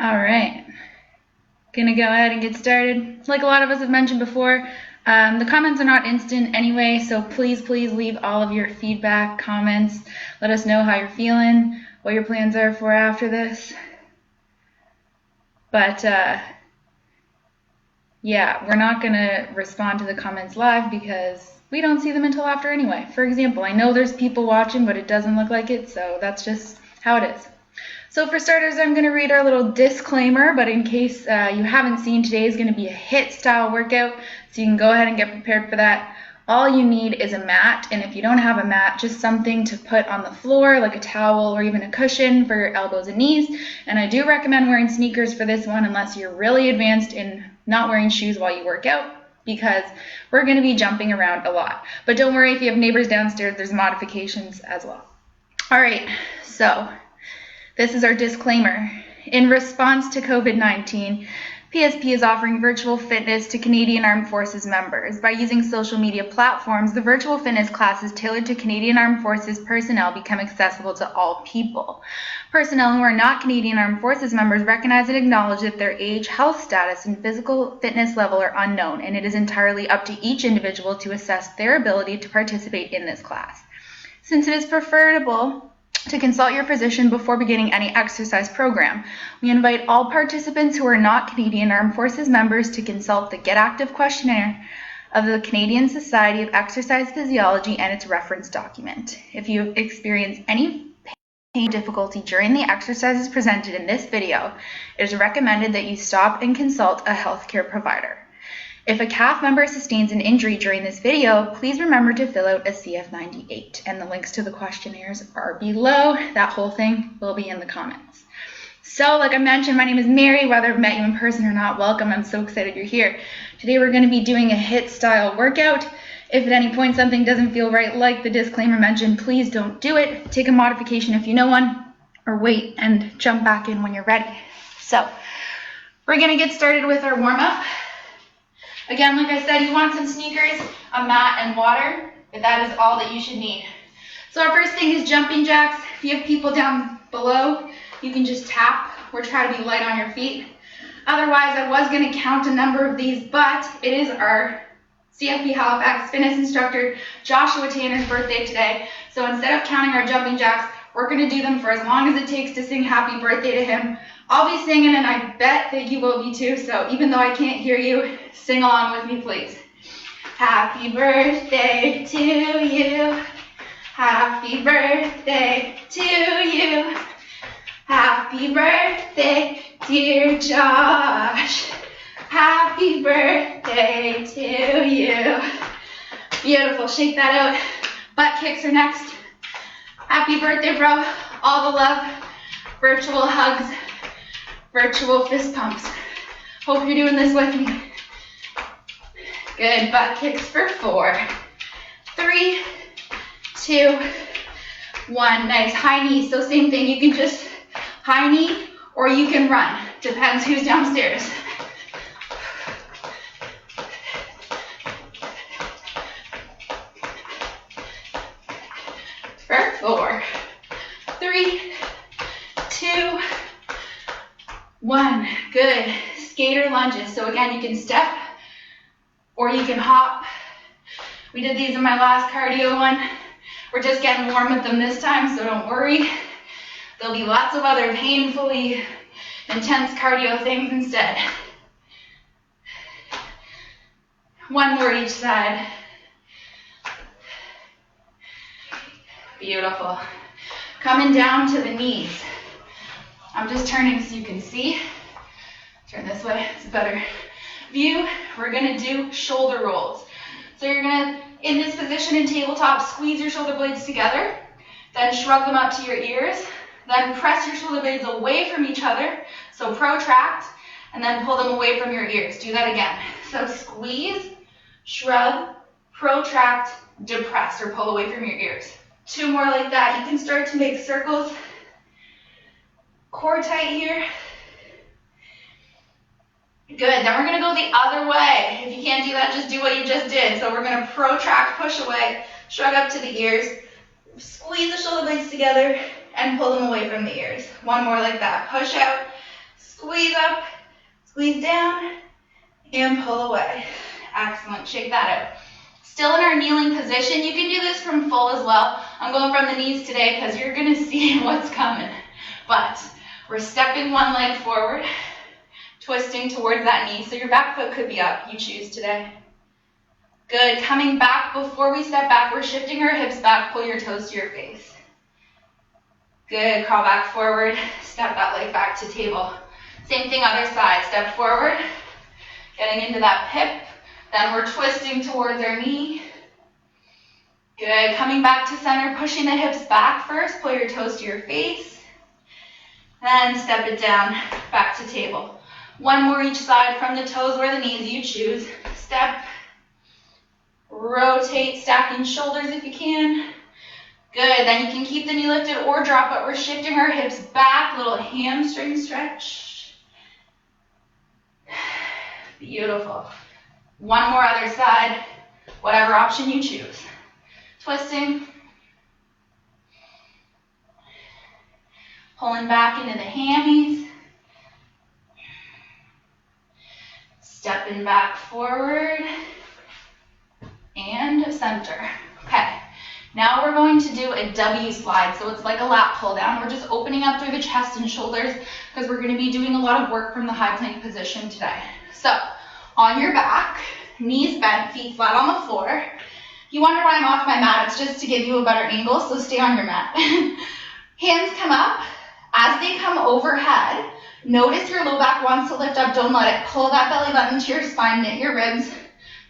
All right, gonna go ahead and get started. Like a lot of us have mentioned before, the comments are not instant anyway, so please leave all of your feedback, comments. Let us know how you're feeling, what your plans are for after this. But yeah, we're not gonna respond to the comments live because we don't see them until after anyway. For example, I know there's people watching, but it doesn't look like it, so that's just how it is. So for starters, I'm going to read our little disclaimer, but in case you haven't seen, today is going to be a HIIT style workout, so you can go ahead and get prepared for that. All you need is a mat, and if you don't have a mat, just something to put on the floor, like a towel or even a cushion for your elbows and knees. And I do recommend wearing sneakers for this one unless you're really advanced in not wearing shoes while you work out, because we're going to be jumping around a lot. But don't worry, if you have neighbors downstairs, there's modifications as well. All right, so this is our disclaimer. In response to COVID-19, PSP is offering virtual fitness to Canadian Armed Forces members. By using social media platforms, the virtual fitness classes tailored to Canadian Armed Forces personnel become accessible to all people. Personnel who are not Canadian Armed Forces members recognize and acknowledge that their age, health status, and physical fitness level are unknown, and it is entirely up to each individual to assess their ability to participate in this class. Since it is preferable to consult your physician before beginning any exercise program, we invite all participants who are not Canadian Armed Forces members to consult the Get Active Questionnaire of the Canadian Society of Exercise Physiology and its reference document. If you experience any pain or difficulty during the exercises presented in this video, it is recommended that you stop and consult a healthcare provider. If a CAF member sustains an injury during this video, please remember to fill out a CF98, and the links to the questionnaires are below. That whole thing will be in the comments. So, like I mentioned, my name is Mary. Whether I've met you in person or not, welcome. I'm so excited you're here. Today we're going to be doing a HIIT style workout. If at any point something doesn't feel right, like the disclaimer mentioned, please don't do it. Take a modification if you know one, or wait and jump back in when you're ready. So, we're going to get started with our warm-up. Again, like I said, you want some sneakers, a mat, and water, but that is all that you should need. So our first thing is jumping jacks. If you have people down below, you can just tap or try to be light on your feet. Otherwise, I was going to count a number of these, but it is our CFP Halifax fitness instructor Joshua Tanner's birthday today. So instead of counting our jumping jacks, we're going to do them for as long as it takes to sing happy birthday to him. I'll be singing, and I bet that you will be too, so even though I can't hear you, sing along with me, please. Happy birthday to you. Happy birthday to you. Happy birthday, dear Josh. Happy birthday to you. Beautiful. Shake that out. Butt kicks are next. Happy birthday, bro. All the love. Virtual hugs. Virtual fist pumps. Hope you're doing this with me. Good. Butt kicks for 4, 3, 2, 1. Nice. High knee. So same thing. You can just high knee or you can run. Depends who's downstairs. For 4, 3, 2, 1. Good. Skater lunges. So again, you can step or you can hop. We did these in my last cardio one. We're just getting warm with them this time, so don't worry. There'll be lots of other painfully intense cardio things instead. 1 more each side. Beautiful. Coming down to the knees. I'm just turning so you can see. Turn this way, it's a better view. We're gonna do shoulder rolls. So you're gonna, in this position in tabletop, squeeze your shoulder blades together, then shrug them up to your ears, then press your shoulder blades away from each other, so protract, and then pull them away from your ears. Do that again. So squeeze, shrug, protract, depress, or pull away from your ears. 2 more like that. You can start to make circles. Core tight here. Good. Then we're going to go the other way. If you can't do that, just do what you just did. So we're going to protract, push away, shrug up to the ears, squeeze the shoulder blades together, and pull them away from the ears. 1 more like that. Push out, Squeeze up, squeeze down, and pull away. Excellent, shake that out. Still in our kneeling position. You can do this from full as well. I'm going from the knees today because you're gonna see what's coming. But we're stepping one leg forward, twisting towards that knee. So your back foot could be up, you choose today. Good, coming back. Before we step back, we're shifting our hips back, pull your toes to your face. Good, crawl back forward, step that leg back to table. Same thing, other side, step forward, getting into that hip, then we're twisting towards our knee. Good, coming back to center, pushing the hips back first, pull your toes to your face, and step it down, back to table. One more each side, from the toes or the knees, you choose. Step, rotate, stacking shoulders if you can. Good, then you can keep the knee lifted or drop it. We're shifting our hips back, little hamstring stretch. Beautiful. One more other side, whatever option you choose. Twisting. Pulling back into the hammies. Stepping back forward. And center. Okay. Now we're going to do a W slide, so it's like a lat pull down. We're just opening up through the chest and shoulders because we're going to be doing a lot of work from the high plank position today. So, on your back, knees bent, feet flat on the floor. You wonder why I'm off my mat, it's just to give you a better angle, so stay on your mat. Hands come up. As they come overhead, notice your low back wants to lift up, don't let it. Pull that belly button to your spine, knit your ribs.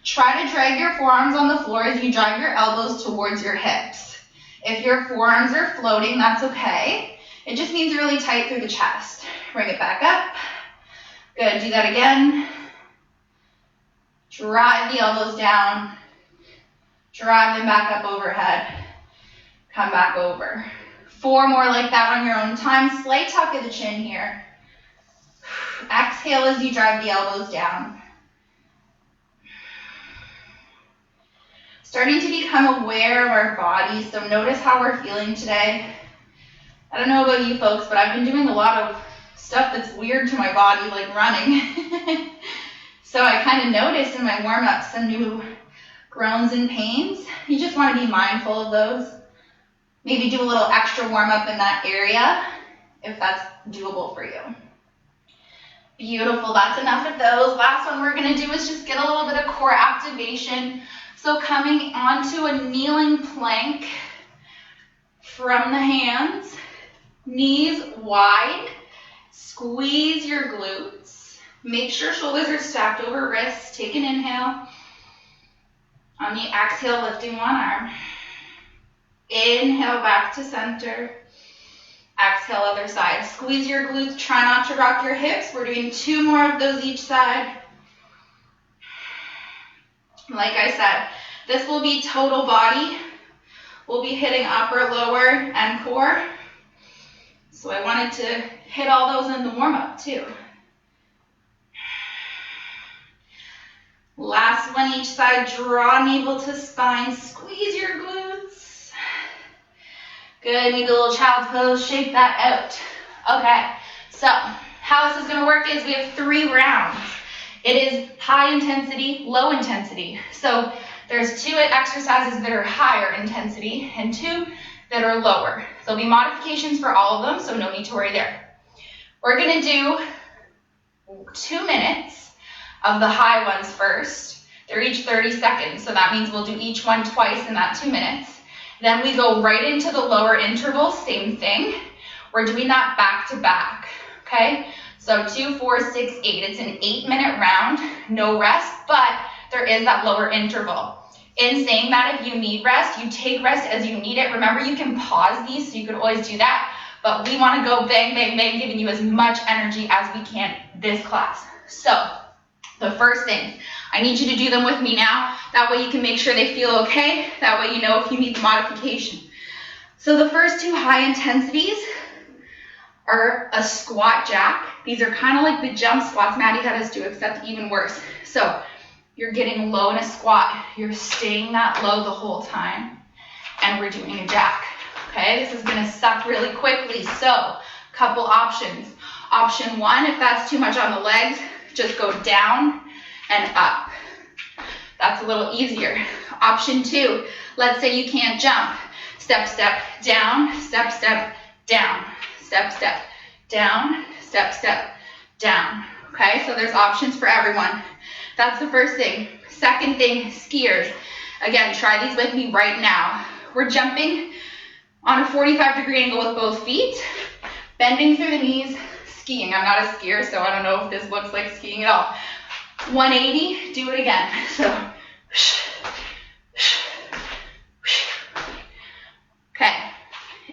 Try to drag your forearms on the floor as you drive your elbows towards your hips. If your forearms are floating, that's okay. It just means really tight through the chest. Bring it back up. Good, do that again. Drive the elbows down. Drive them back up overhead. Come back over. 4 more like that on your own time. Slight tuck of the chin here. Exhale as you drive the elbows down. Starting to become aware of our bodies, so notice how we're feeling today. I don't know about you folks, but I've been doing a lot of stuff that's weird to my body, like running. So I kind of notice in my warm-ups some new groans and pains. You just want to be mindful of those. Maybe do a little extra warm-up in that area if that's doable for you. Beautiful, that's enough of those. Last one we're going to do is just get a little bit of core activation. So coming onto a kneeling plank from the hands, knees wide, squeeze your glutes. Make sure shoulders are stacked over wrists. Take an inhale. On the exhale, lifting one arm. Inhale back to center. Exhale, other side. Squeeze your glutes. Try not to rock your hips. We're doing 2 more of those each side. Like I said, this will be total body. We'll be hitting upper, lower, and core. So I wanted to hit all those in the warm-up too. Last one each side. Draw navel to spine. Squeeze your glutes. Good. Maybe a little child's pose. Shake that out. Okay. So how this is going to work is we have 3 rounds. It is high intensity, low intensity. So there's 2 exercises that are higher intensity and 2 that are lower. There'll be modifications for all of them, so no need to worry there. We're going to do 2 minutes of the high ones first. They're each 30 seconds, so that means we'll do each one twice in that 2 minutes. Then we go right into the lower interval, same thing. We're doing that back to back, okay? So 2, 4, 6, 8. It's an 8-minute round, no rest, but there is that lower interval. In saying that, if you need rest, you take rest as you need it. Remember, you can pause these, so you could always do that. But we want to go bang, bang, bang, giving you as much energy as we can this class. So the first thing, I need you to do them with me now. That way you can make sure they feel okay. That way you know if you need the modification. So the first 2 high intensities are a squat jack. These are kind of like the jump squats Maddie had us do, except even worse. So you're getting low in a squat. You're staying that low the whole time. And we're doing a jack. Okay, this is going to suck really quickly. So couple options. Option 1, if that's too much on the legs, just go down and up. That's a little easier. Option 2, let's say you can't jump. Step, step, down, step, step, down, step, step, down, step, step, down. Okay, so there's options for everyone. That's the first thing. Second thing, skiers. Again, try these with me right now. We're jumping on a 45-degree angle with both feet, bending through the knees, skiing. I'm not a skier, so I don't know if this looks like skiing at all. 180, do it again. So, okay.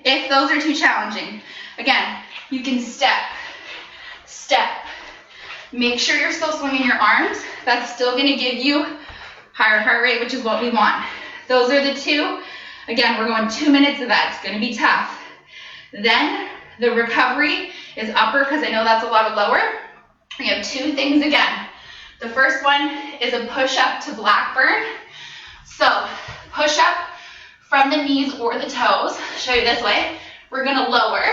If those are too challenging, again, you can step, step. Make sure you're still swinging your arms. That's still going to give you higher heart rate, which is what we want. Those are the two. Again, we're going 2 minutes of that. It's going to be tough. Then the recovery is upper because I know that's a lot of lower. We have two things again. The first one is a push-up to Blackburn. So push-up from the knees or the toes. Show you this way. We're going to lower.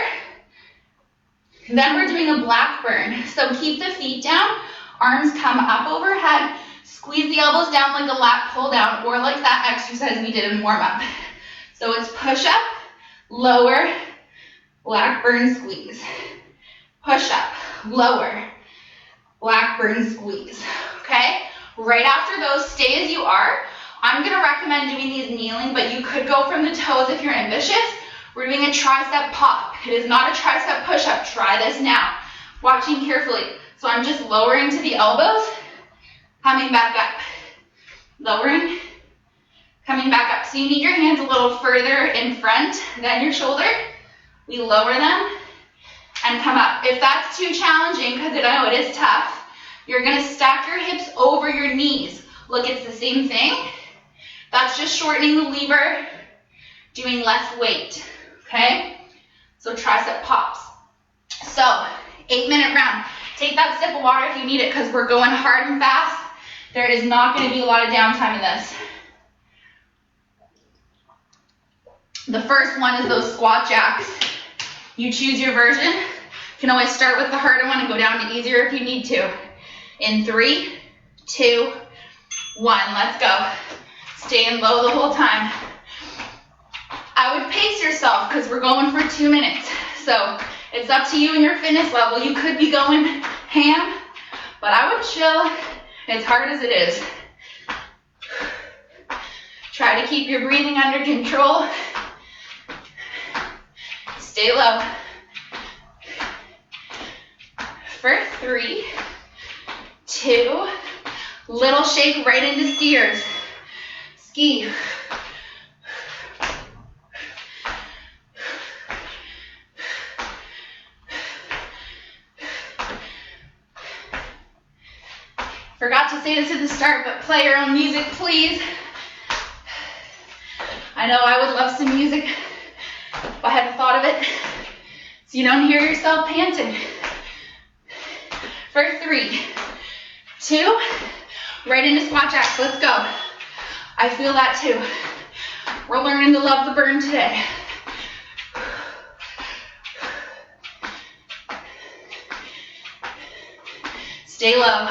Then we're doing a Blackburn. So keep the feet down. Arms come up overhead. Squeeze the elbows down like a lat pull down or like that exercise we did in warm-up. So it's push-up, lower, Blackburn, squeeze. Push-up, lower, Blackburn, squeeze. Okay? Right after those, stay as you are. I'm going to recommend doing these kneeling, but you could go from the toes if you're ambitious. We're doing a tricep pop. It is not a tricep push-up. Try this now. Watching carefully. So I'm just lowering to the elbows, coming back up. Lowering, coming back up. So you need your hands a little further in front than your shoulder. We lower them and come up. If that's too challenging, because I know it is tough, you're going to stack your hips over your knees. Look, it's the same thing. That's just shortening the lever, doing less weight. Okay? So tricep pops. So 8-minute round. Take that sip of water if you need it because we're going hard and fast. There is not going to be a lot of downtime in this. The first one is those squat jacks. You choose your version. You can always start with the harder one and go down to easier if you need to. In 3, 2, 1. Let's go. Staying low the whole time. I would pace yourself because we're going for 2 minutes. So it's up to you and your fitness level. You could be going ham, but I would chill as hard as it is. Try to keep your breathing under control. Stay low. For 3, 2, little shake right into skiers. Ski. Forgot to say this at the start, but play your own music, please. I know I would love some music if I hadn't thought of it, so you don't hear yourself panting. For 3, 2, right into squat jacks. Let's go. I feel that too. We're learning to love the burn today. Stay low.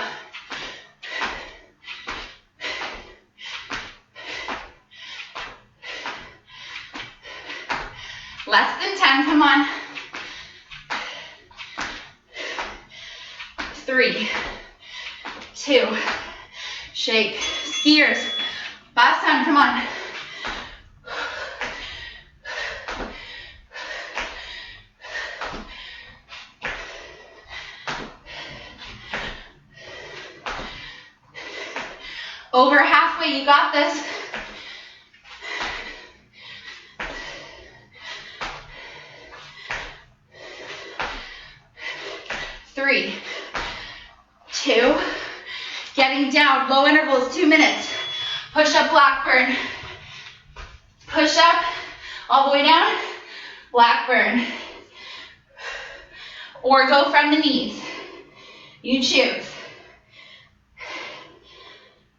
Less than 10, come on. 3, 2, shake, skiers. Last time, come on. Over halfway, you got this. 3, 2, getting down, low intervals, 2 minutes. Push up, Blackburn. Push up, all the way down, Blackburn. Or go from the knees. You choose.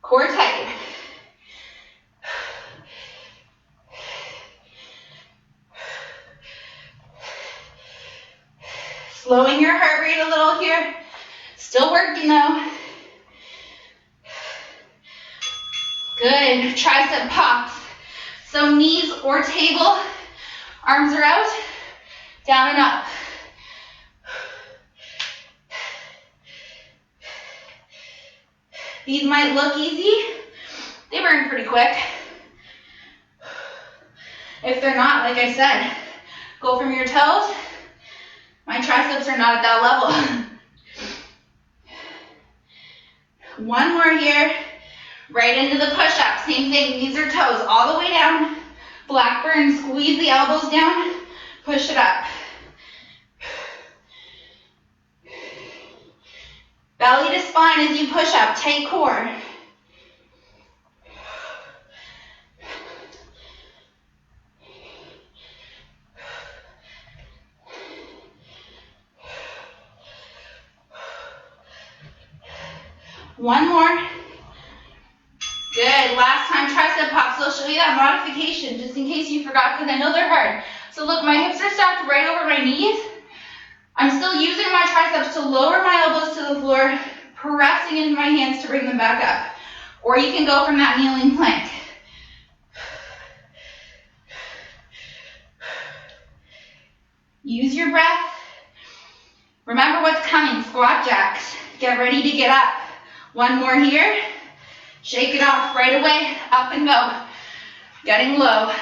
Core tight. Slowing your heart rate a little here. Still working though. Good. Tricep pops. So knees or table, arms are out, down and up. These might look easy. They burn pretty quick. If they're not, like I said, go from your toes. My triceps are not at that level. One more here. Right into the push-up. Same thing, knees or toes, all the way down. Blackburn, squeeze the elbows down. Push it up. Belly to spine as you push up. Tight core. One more. Good. Last time, tricep pops. I'll show you that modification just in case you forgot because I know they're hard. So look, my hips are stacked right over my knees. I'm still using my triceps to lower my elbows to the floor, pressing into my hands to bring them back up. Or you can go from that kneeling plank. Use your breath. Remember what's coming. Squat jacks. Get ready to get up. One more here. Shake it off right away. Up and go. Getting low.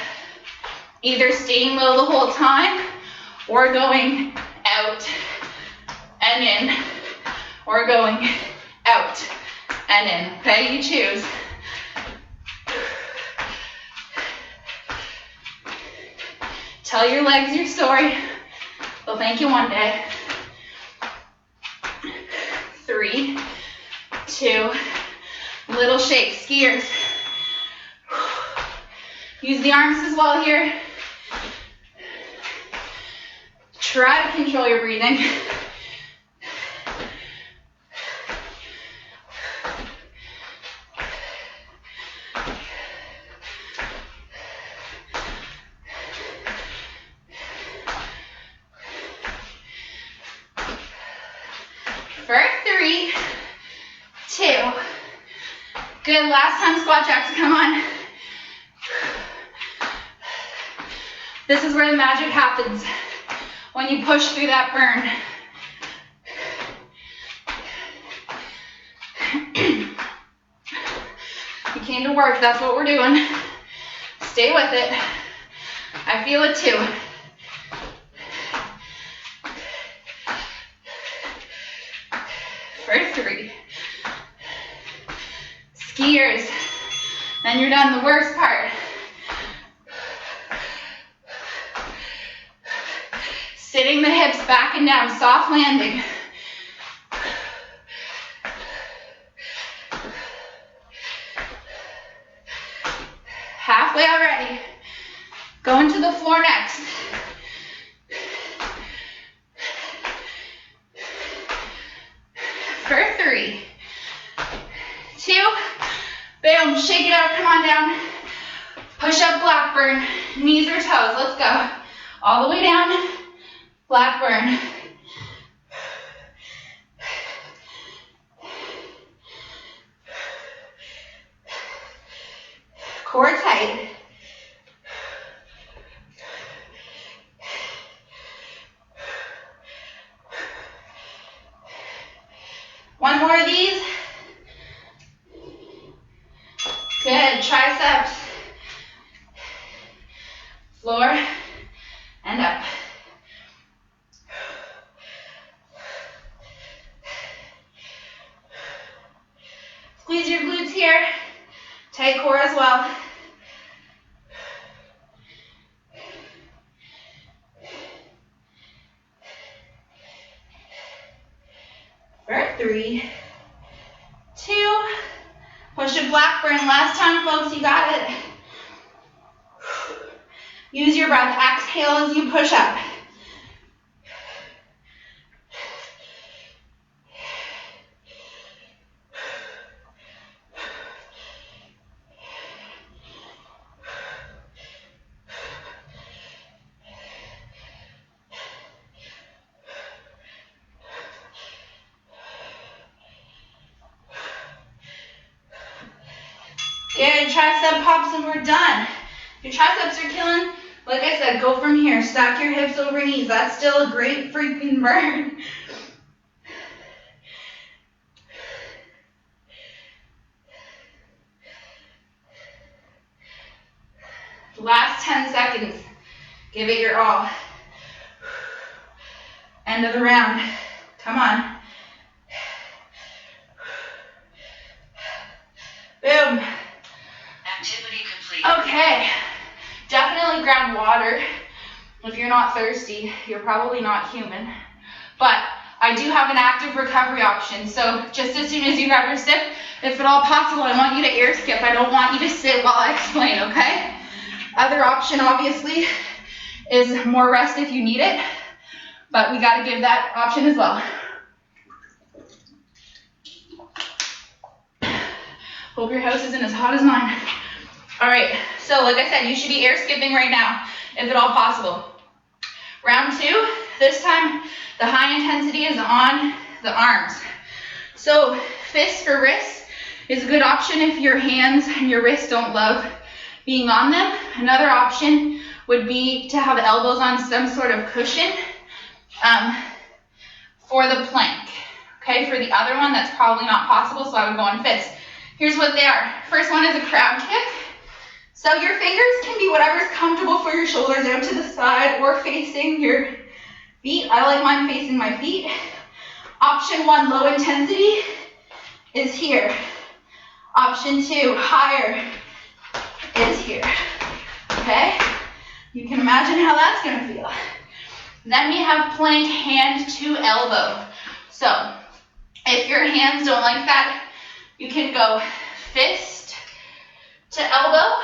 Either staying low the whole time or going out and in. Or going out and in. Okay, you choose. Tell your legs your story. They'll thank you one day. 3, 2, little shake, skiers. Use the arms as well here. Try to control your breathing. For 3, 2. Good, last time squat jacks, come on. This is where the magic happens, when you push through that burn. You came to work, that's what we're doing. Stay with it. I feel it too. For 3. Skiers. Then you're done. The worst part. Sitting the hips back and down. Soft landing. Halfway already. Going to the floor next. For 3, 2, boom, shake it out, come on down. Push up Blackburn, knees or toes, let's go. All the way down, Blackburn. Core tight. One more of these. Good, triceps. Floor and up. Squeeze your glutes here. Tight core as well. For 3, 2, push a Blackburn. Last time, folks, you got it. Use your breath. Exhale as you push up. Good, tricep pops and we're done. Your triceps are killing. Like I said, go from here. Stack your hips over knees. That's still a great freaking burn. Last 10 seconds. Give it your all. End of the round. Come on. Boom. Activity complete. Okay. Definitely grab water. If you're not thirsty, you're probably not human. But I do have an active recovery option. So just as soon as you grab your sip, if at all possible, I want you to air skip. I don't want you to sit while I explain, okay? Other option, obviously, is more rest if you need it. But we got to give that option as well. Hope your house isn't as hot as mine. All right, so like I said, you should be air skipping right now, if at all possible. Round 2, this time the high intensity is on the arms. So fists for wrists is a good option if your hands and your wrists don't love being on them. Another option would be to have elbows on some sort of cushion for the plank. Okay, for the other one, that's probably not possible, so I would go on fists. Here's what they are. First one is a crab kick. So your fingers can be whatever's comfortable for your shoulders, out to the side or facing your feet. I like mine facing my feet. Option 1, low intensity, is here. Option 2, higher, is here. Okay? You can imagine how that's going to feel. Then we have plank hand to elbow. So if your hands don't like that, you can go fist to elbow.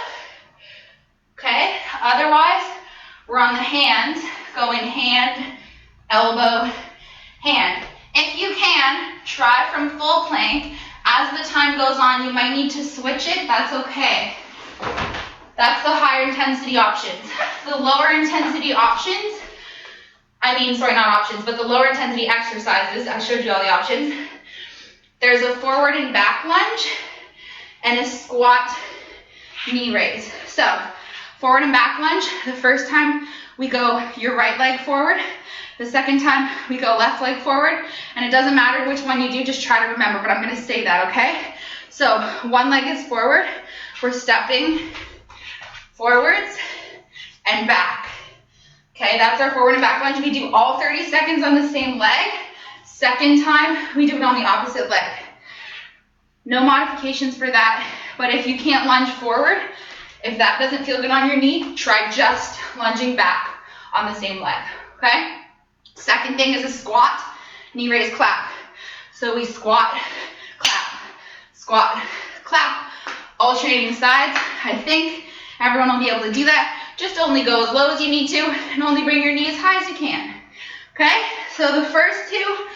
Okay? Otherwise, we're on the hands, going hand, elbow, hand. If you can, try from full plank. As the time goes on, you might need to switch it. That's okay. That's the higher intensity options. The lower intensity options, but the lower intensity exercises, I showed you all the options. There's a forward and back lunge and a squat knee raise. So forward and back lunge, the first time we go your right leg forward. The second time we go left leg forward. And it doesn't matter which one you do, just try to remember, but I'm going to say that, okay? So one leg is forward. We're stepping forwards and back. Okay, that's our forward and back lunge. We do all 30 seconds on the same leg. Second time, we do it on the opposite leg. No modifications for that, but if you can't lunge forward, if that doesn't feel good on your knee, try just lunging back on the same leg, okay? Second thing is a squat, knee raise, clap. So we squat, clap, alternating sides. I think everyone will be able to do that. Just only go as low as you need to and only bring your knee as high as you can. Okay, so the first two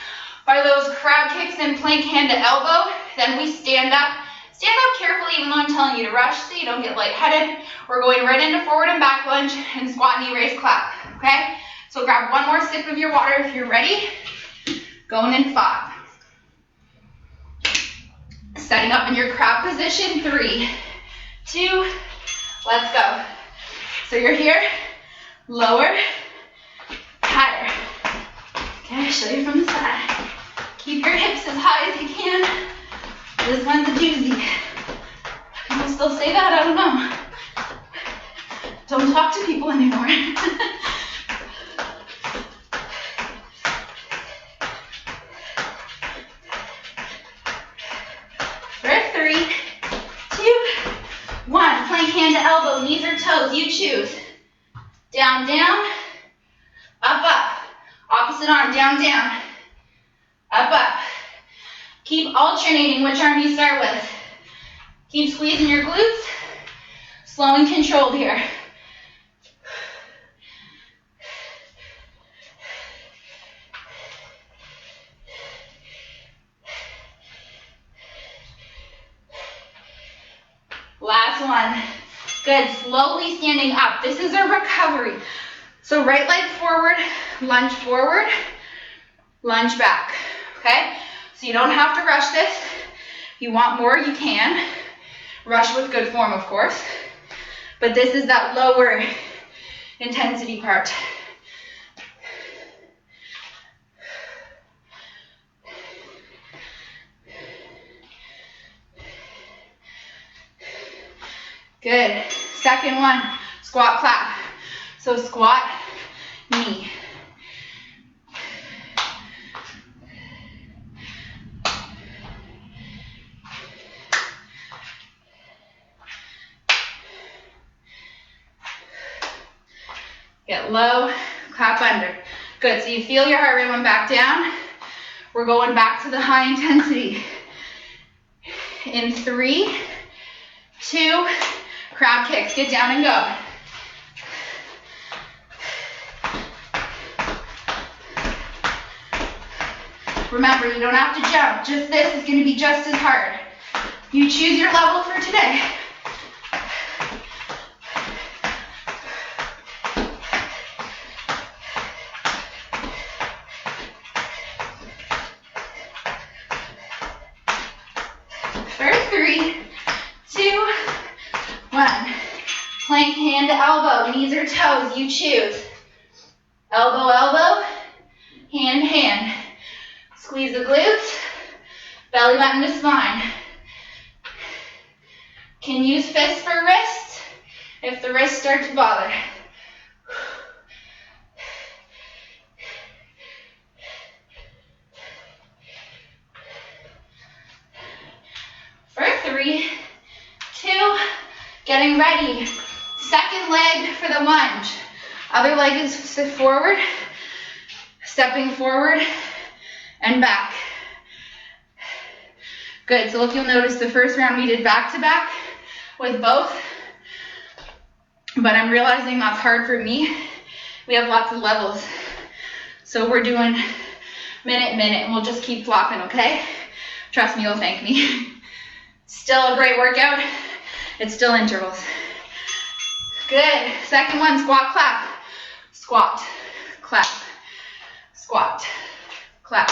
are those crab kicks and plank hand to elbow. Then we stand up. Stand up carefully even though I'm telling you to rush so you don't get lightheaded. We're going right into forward and back lunge and squat, knee raise, clap. Okay, so grab one more sip of your water if you're ready. Going in 5. Setting up in your crab position, 3, 2, let's go. So you're here, lower, higher. Okay, show you from the side. Keep your hips as high as you can. This one's a doozy. People still say that? I don't know. Don't talk to people anymore. For 3, 2, 1. Plank hand to elbow, knees or toes, you choose. Down, down, up, up. Opposite arm, down, down, up, up. Keep alternating which arm you start with. Keep squeezing your glutes. Slow and controlled here. Last one. Good. Slowly standing up. This is a recovery. So right leg forward, lunge back. Okay? So you don't have to rush this. If you want more, you can. rush with good form, of course. But this is that lower intensity part. Good. Second one, squat clap. So squat, knee. Get low, clap under. Good, so you feel your heart rate went back down. We're going back to the high intensity. In 3, 2, crab kicks, get down and go. Remember, you don't have to jump, just this is gonna be just as hard. You choose your level for today. For 3, 2, 1. Plank hand to elbow, knees or toes, you choose. Elbow, elbow, hand, hand. Squeeze the glutes, belly button to spine. Can use fists for wrists if the wrists start to bother. For 3, 2, getting ready. Second leg for the lunge. Other leg is forward, stepping forward and back. Good, so if you'll notice the first round we did back to back with both, but I'm realizing that's hard for me. We have lots of levels. So we're doing minute, and we'll just keep flopping, okay? Trust me, you'll thank me. Still a great workout. It's still intervals. Good, second one, squat, clap. Squat, clap, squat, clap.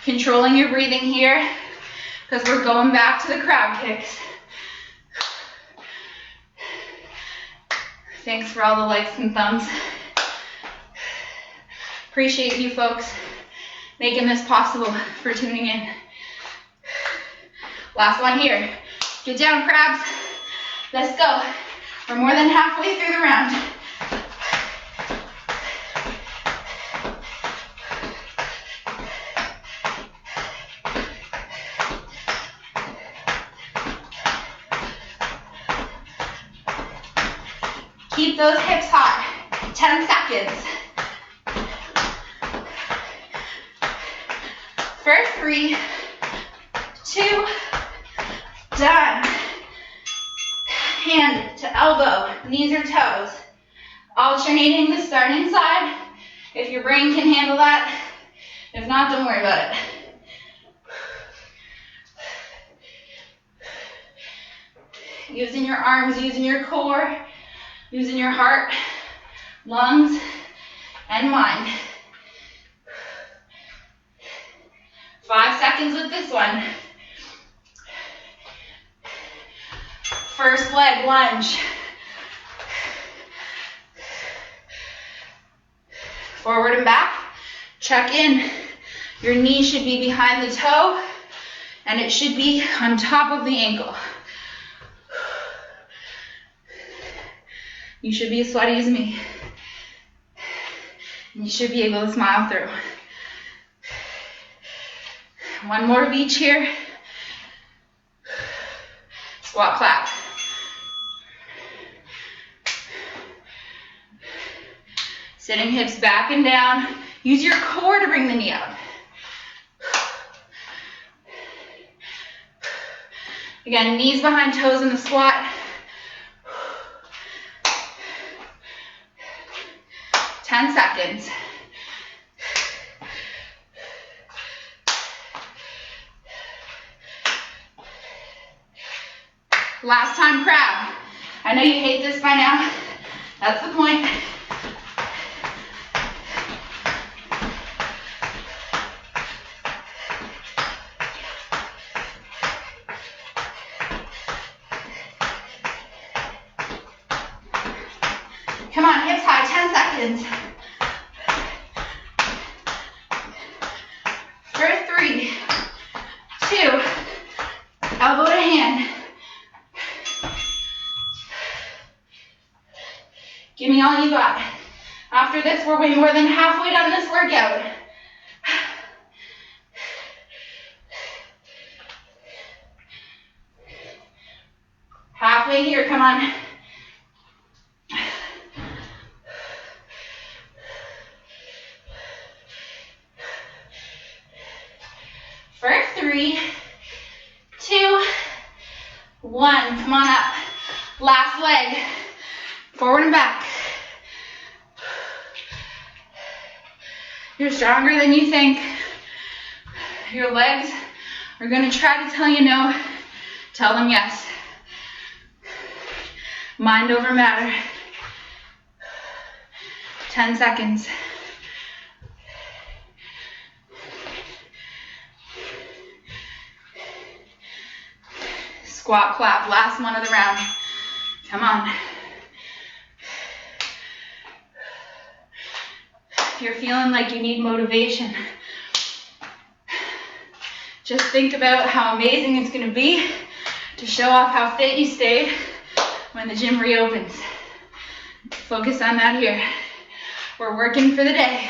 Controlling your breathing here, because we're going back to the crab kicks. Thanks for all the likes and thumbs. Appreciate you folks making this possible, for tuning in. Last one here. Get down, crabs. Let's go. We're more than halfway through the round. Keep those hips hot. 10 seconds. For 3, 2, done. Hand to elbow, knees or toes. Alternating the starting side. If your brain can handle that. If not, don't worry about it. Using your arms, using your core, using your heart, lungs, and mind. 5 seconds with this one. First leg lunge. Forward and back. Check in. Your knee should be behind the toe, and it should be on top of the ankle. You should be as sweaty as me. You should be able to smile through. One more of each here. Squat, clap. Sitting hips back and down. Use your core to bring the knee up. Again, knees behind toes in the squat. 10 seconds. Last time crab. I know you hate this by now. That's the point. legs high, 10 seconds. For 3, 2, elbow to hand. Give me all you got. After this, we're way more than halfway done this workout. Halfway here, come on. For 3, 2, 1. Come on up. Last leg. Forward and back. You're stronger than you think. Your legs are going to try to tell you no. Tell them yes. Mind over matter. 10 seconds. Squat, clap, last one of the round. Come on. If you're feeling like you need motivation, just think about how amazing it's going to be to show off how fit you stayed when the gym reopens. Focus on that here. We're working for the day.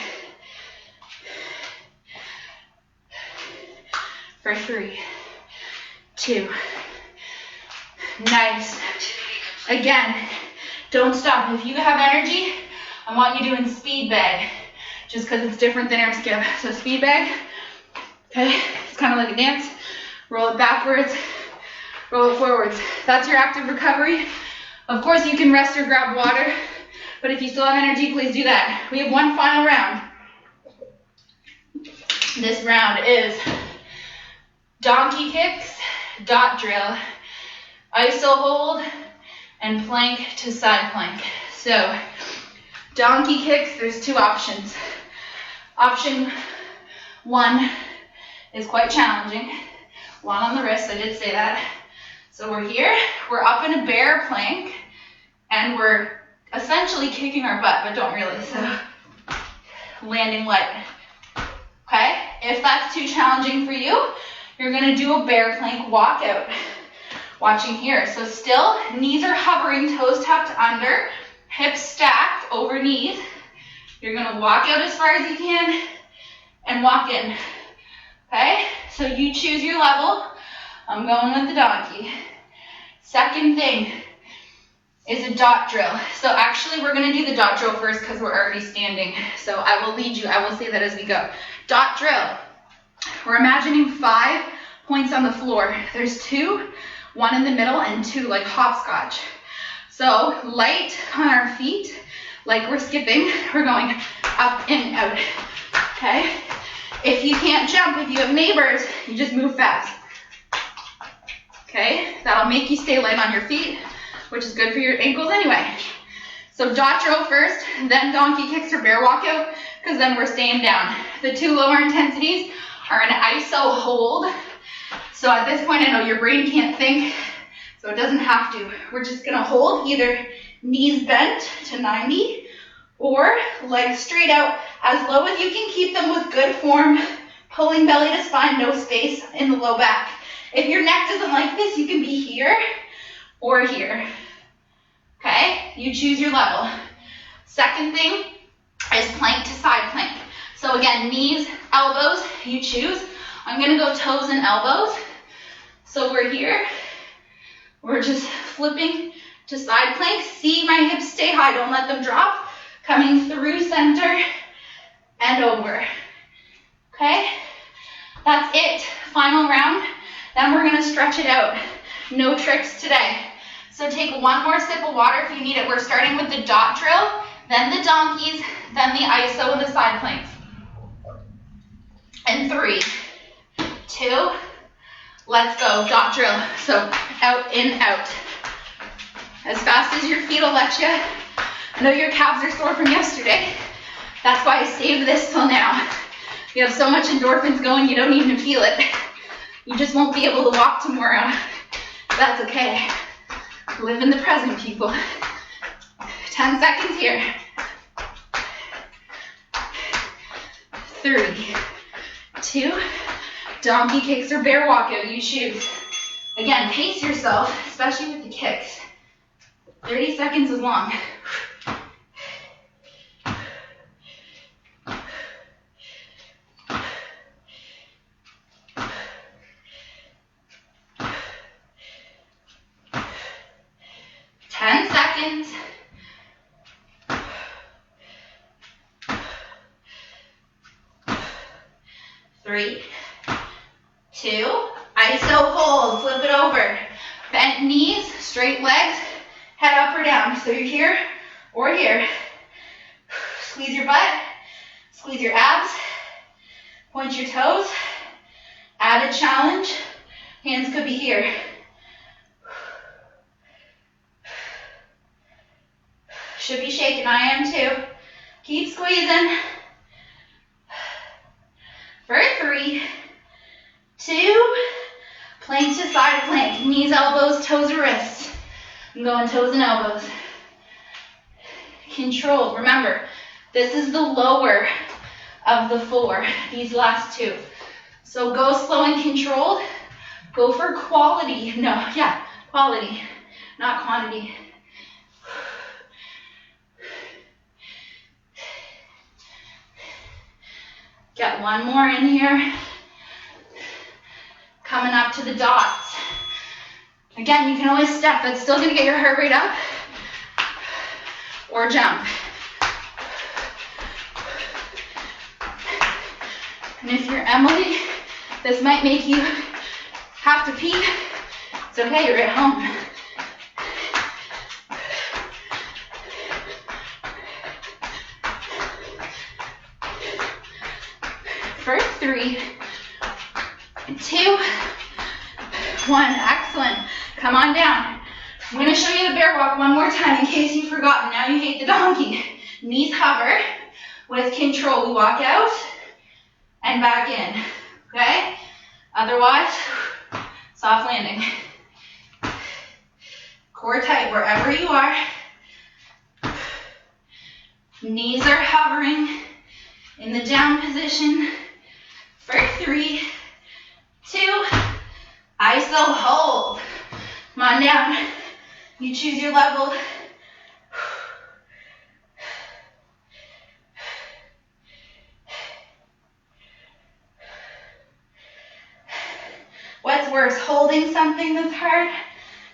For 3, 2. Nice. Again, don't stop. If you have energy, I want you doing speed bag, just because it's different than air skip. So speed bag, okay, it's kind of like a dance. Roll it backwards, roll it forwards. That's your active recovery. Of course, you can rest or grab water, but if you still have energy, please do that. We have one final round. This round is donkey kicks, dot drill, iso hold, and plank to side plank. So, donkey kicks, there's 2 options. Option 1 is quite challenging. 1 on the wrist, I did say that. So we're here, we're up in a bear plank, and we're essentially kicking our butt, but don't really, so landing light. Okay, if that's too challenging for you, you're gonna do a bear plank walkout. Watching here, so still, knees are hovering, toes tucked under, hips stacked over knees. You're gonna walk out as far as you can and walk in, okay? So you choose your level. I'm going with the donkey. Second thing is a dot drill. So actually, we're gonna do the dot drill first because we're already standing. So I will lead you, I will say that as we go. Dot drill. We're imagining 5 points on the floor. There's 2, 1 in the middle, and 2 like hopscotch. So light on our feet, like we're skipping. We're going up and out, okay? If you can't jump, if you have neighbors, you just move fast, okay? That'll make you stay light on your feet, which is good for your ankles anyway. So dot drill first, then donkey kicks or bear walkout, because then we're staying down. The 2 lower intensities are an iso hold. So at this point, I know your brain can't think, so it doesn't have to. We're just gonna hold either knees bent to 90 or legs straight out as low as you can keep them with good form, pulling belly to spine, no space in the low back. If your neck doesn't like this, you can be here or here, okay? You choose your level. Second thing is plank to side plank. So again, knees, elbows, you choose. I'm gonna go toes and elbows. So we're here, we're just flipping to side plank. See my hips stay high, don't let them drop. Coming through center and over, okay? That's it, final round. Then we're gonna stretch it out. No tricks today. So take 1 more sip of water if you need it. We're starting with the dot drill, then the donkeys, then the iso and the side planks. And 3, 2, let's go, dot drill. So out, in, out. As fast as your feet will let you. I know your calves are sore from yesterday. That's why I saved this till now. You have so much endorphins going, you don't even feel it. You just won't be able to walk tomorrow. That's okay. Live in the present, people. 10 seconds here. 3, 2, donkey kicks or bear walkout, you choose. Again, pace yourself, especially with the kicks. 30 seconds is long. Seconds. 3, 2, ISO hold, flip it over. Bent knees, straight legs, head up or down. So you're here or here. Squeeze your butt, squeeze your abs, point your toes. Added challenge, hands could be here. Should be shaking, I am too. Keep squeezing. For 3, 2, plank to side plank. Knees, elbows, toes or wrists. I'm going toes and elbows. Controlled. Remember, this is the lower of the 4, these last 2. So go slow and controlled. Go for quality. Quality, not quantity. Get one more in here. Coming up to the dots. Again, you can always step. That's still going to get your heart rate up. Or jump. And if you're Emily, this might make you have to pee. It's okay, you're at home. For 3, 2, 1. Excellent. Come on down. I'm going to show you the bear walk one more time in case you've forgotten. Now you hate the donkey. Knees hover with control. We walk out and back in. Okay? Otherwise, soft landing. Core tight wherever you are. Knees are hovering in the down position. For 3, 2, ISO hold. Come on down. You choose your level. What's worse, holding something that's hard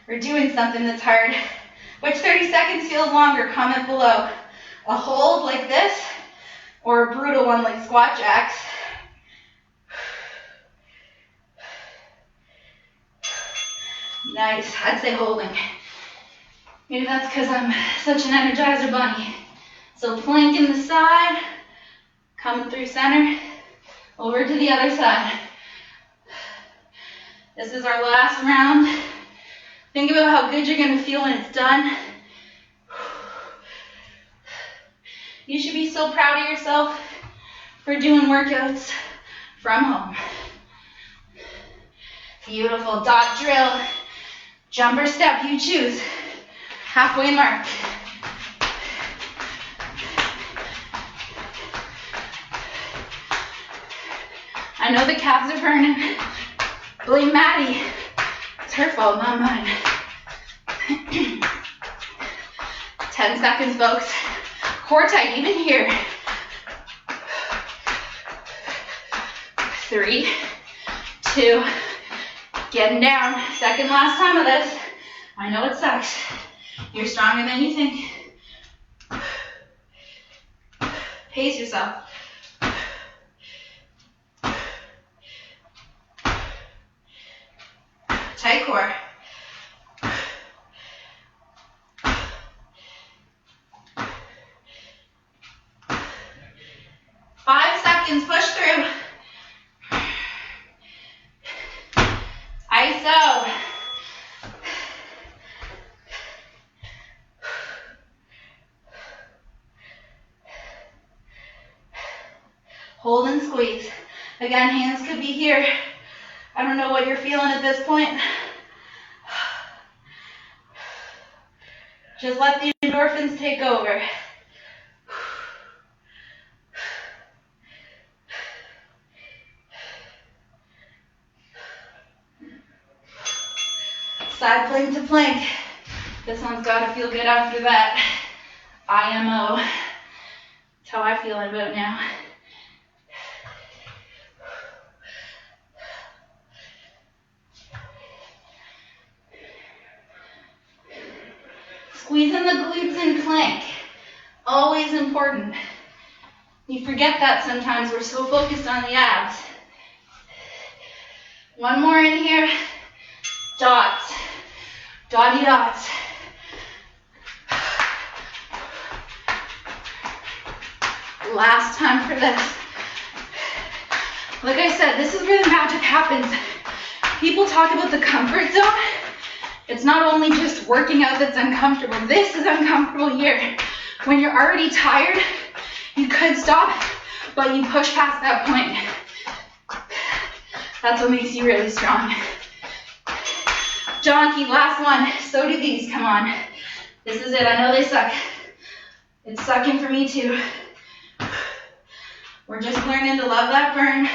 or doing something that's hard? Which 30 seconds feels longer? Comment below. A hold like this or a brutal one like squat jacks. Nice. I'd say holding. Maybe that's because I'm such an Energizer bunny. So plank in the side, coming through center, over to the other side. This is our last round. Think about how good you're going to feel when it's done. You should be so proud of yourself for doing workouts from home. Beautiful. Dot drill. Jump or step, you choose. Halfway mark. I know the calves are burning. Blame Maddie. It's her fault, not mine. 10 seconds, folks. Core tight, even here. 3, 2, getting down. Second last time of this. I know it sucks. You're stronger than you think. Pace yourself. Tight core. 5 seconds, push through. ISO. Hold and squeeze. Again, hands could be here. I don't know what you're feeling at this point. Just let the endorphins take over. Side plank to plank. This one's got to feel good after that. IMO. That's how I feel about now. Squeezing the glutes and plank. Always important. You forget that sometimes. We're so focused on the abs. One more in here. Dots. Dotty dots. Last time for this. Like I said, this is where the magic happens. People talk about the comfort zone. It's not only just working out that's uncomfortable. This is uncomfortable here. When you're already tired, you could stop, but you push past that point. That's what makes you really strong. Donkey, last one. So do these, come on. This is it, I know they suck. It's sucking for me too. We're just learning to love that burn.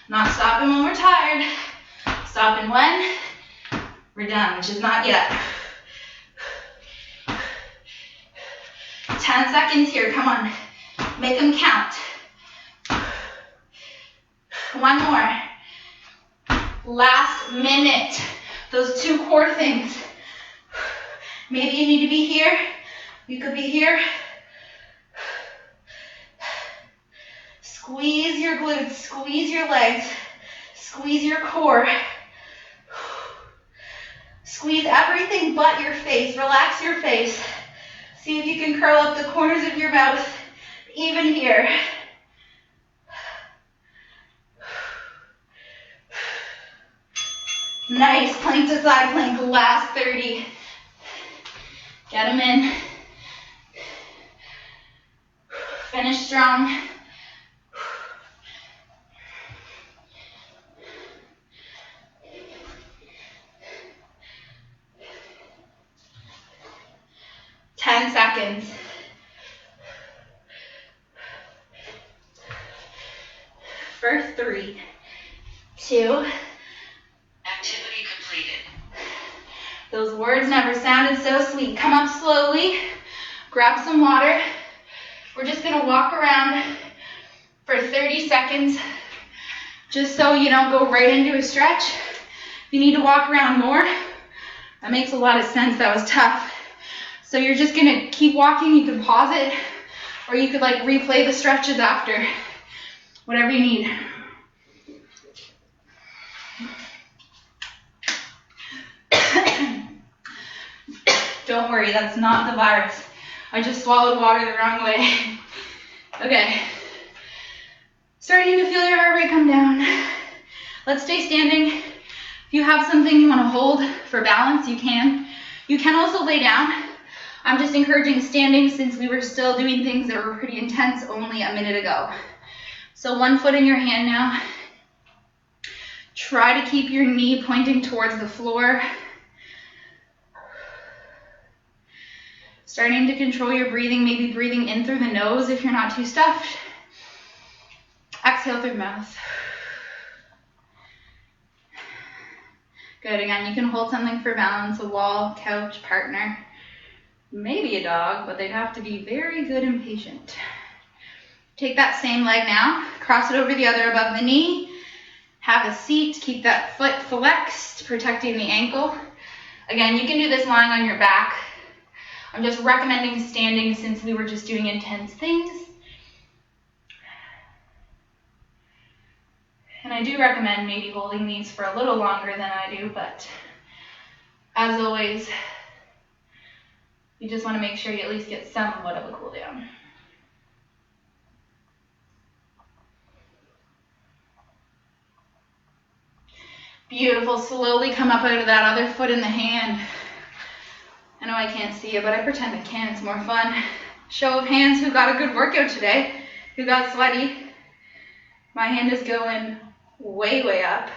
Not stopping when we're tired. Stopping when we're done, which is not yet. 10 seconds here, come on. Make them count. One more. Last minute. Those two core things. Maybe you need to be here. You could be here. Squeeze your glutes, squeeze your legs, squeeze your core. Squeeze everything but your face. Relax your face. See if you can curl up the corners of your mouth, even here. Nice, plank to side plank, last 30. Get them in. Finish strong. Seconds. For 3, 2. Activity completed. Those words never sounded so sweet. Come up slowly. Grab some water. We're just going to walk around for 30 seconds just so you don't go right into a stretch. If you need to walk around more, that makes a lot of sense. That was tough. So you're just going to keep walking. You can pause it, or you could like replay the stretches after. Whatever you need. Don't worry, that's not the virus. I just swallowed water the wrong way. Okay. Starting to feel your heart rate come down. Let's stay standing. If you have something you want to hold for balance, you can. You can also lay down. I'm just encouraging standing since we were still doing things that were pretty intense only a minute ago. So one foot in your hand now. Try to keep your knee pointing towards the floor. Starting to control your breathing, maybe breathing in through the nose if you're not too stuffed. Exhale through the mouth. Good, again, you can hold something for balance, a wall, couch, partner. Maybe a dog, but they'd have to be very good and patient. Take that same leg now, cross it over the other above the knee. Have a seat, keep that foot flexed, protecting the ankle. Again, you can do this lying on your back. I'm just recommending standing since we were just doing intense things. And I do recommend maybe holding these for a little longer than I do, but as always, you just want to make sure you at least get somewhat of a cool down. Beautiful. Slowly come up out of that other foot in the hand. I know I can't see you, but I pretend I can. It's more fun. Show of hands who got a good workout today, who got sweaty. My hand is going way, way up.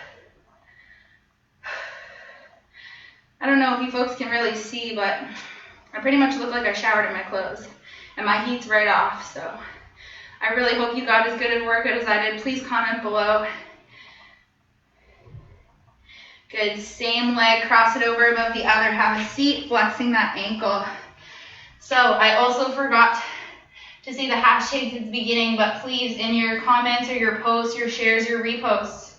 I don't know if you folks can really see, but I pretty much look like I showered in my clothes, and my heat's right off, so I really hope you got as good a workout as I did. Please comment below. Good, same leg, cross it over above the other, have a seat, flexing that ankle. So I also forgot to say the hashtags at the beginning, but please, in your comments or your posts, your shares, your reposts,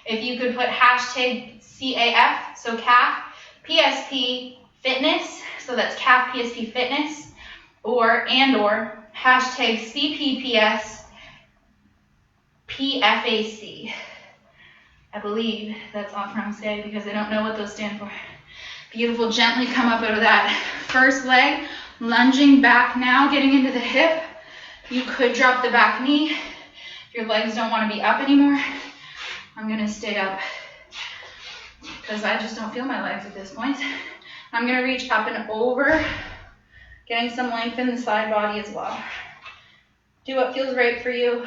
if you could put hashtag CAF, so calf, PSP fitness, so that's calf PSP fitness, or hashtag CPPS PFAC. I believe that's all from today because I don't know what those stand for. Beautiful, gently come up out of that first leg, lunging back now, getting into the hip. You could drop the back knee. If your legs don't want to be up anymore, I'm gonna stay up because I just don't feel my legs at this point. I'm gonna reach up and over, getting some length in the side body as well. Do what feels right for you.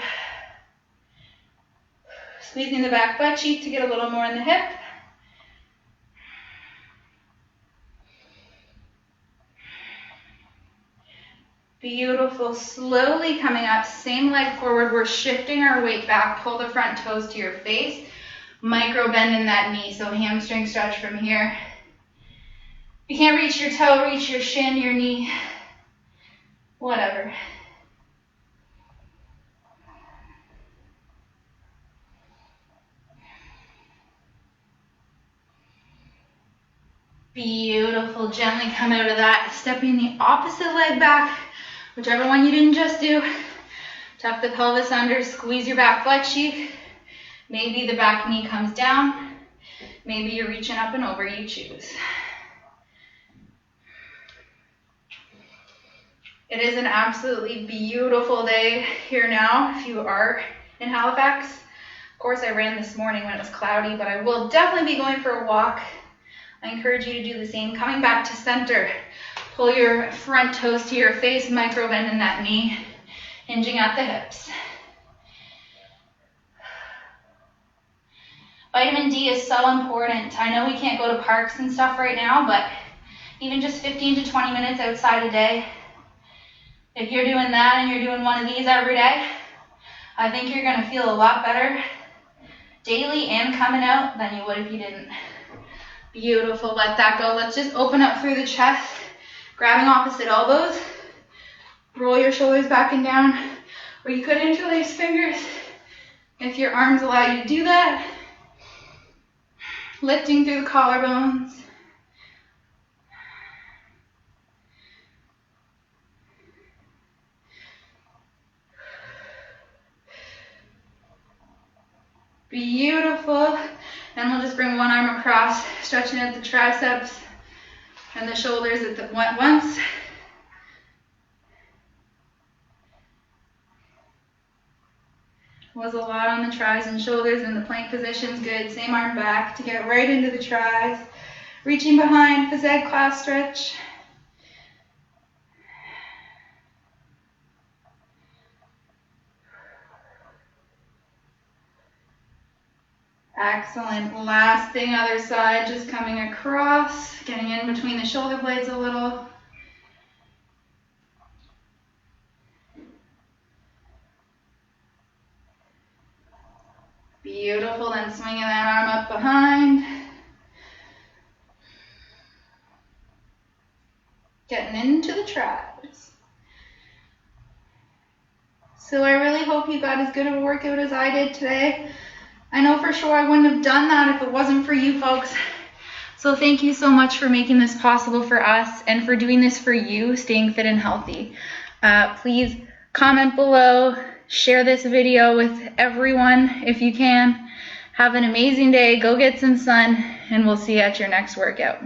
Squeezing the back butt cheek to get a little more in the hip. Beautiful, slowly coming up, same leg forward. We're shifting our weight back, pull the front toes to your face, micro bend in that knee, so hamstring stretch from here. If you can't reach your toe, reach your shin, your knee, whatever. Beautiful, gently come out of that, stepping the opposite leg back, whichever one you didn't just do. Tuck the pelvis under, squeeze your back butt cheek. Maybe the back knee comes down. Maybe you're reaching up and over, you choose. It is an absolutely beautiful day here now if you are in Halifax. Of course, I ran this morning when it was cloudy, but I will definitely be going for a walk. I encourage you to do the same. Coming back to center, pull your front toes to your face, micro bend in that knee, hinging at the hips. Vitamin D is so important. I know we can't go to parks and stuff right now, but even just 15 to 20 minutes outside a day, if you're doing that and you're doing one of these every day, I think you're going to feel a lot better daily and coming out than you would if you didn't. Beautiful, let that go. Let's just open up through the chest, grabbing opposite elbows. Roll your shoulders back and down, or you could interlace fingers if your arms allow you to do that. Lifting through the collarbones. Beautiful. And we'll just bring one arm across, stretching at the triceps and the shoulders at once. Was a lot on the tris and shoulders in the plank positions. Good. Same arm back to get right into the tris. Reaching behind, phys ed class stretch. Excellent. Last thing, other side, just coming across, getting in between the shoulder blades a little. Beautiful, then swinging that arm up behind. Getting into the tris. So I really hope you got as good of a workout as I did today. I know for sure I wouldn't have done that if it wasn't for you folks. So thank you so much for making this possible for us and for doing this for you, staying fit and healthy. Please comment below, share this video with everyone if you can. Have an amazing day, go get some sun, and we'll see you at your next workout.